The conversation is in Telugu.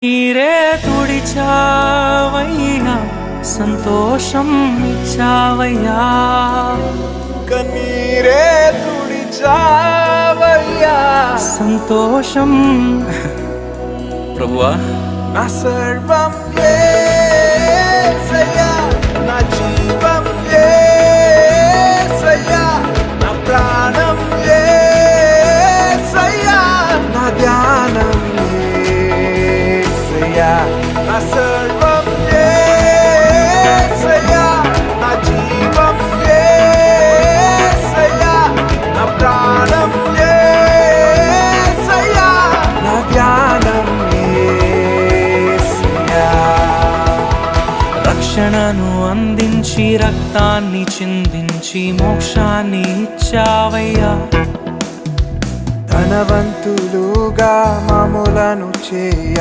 నీరే తుడిచావయ్యా సంతోషం ఇచ్చావయ్యా కన్నీరే తుడిచావయ్యా సంతోషం ప్రభువా నా సర్వం యేసయ్యా నా జీవం యేసయ్యా నా ప్రాణం యేసయ్యా నా ధ్యానం యేసయ్యా నా సర్వం యేసయ్యా నా జీవం యేసయ్యా నా ప్రాణం యేసయ్యా నా ధ్యానం రక్షణను అందించి రక్తాన్ని చిందించి మోక్షాన్ని ఇచ్చావయ్యా ధనవంతులుగా మమ్ములను చేయ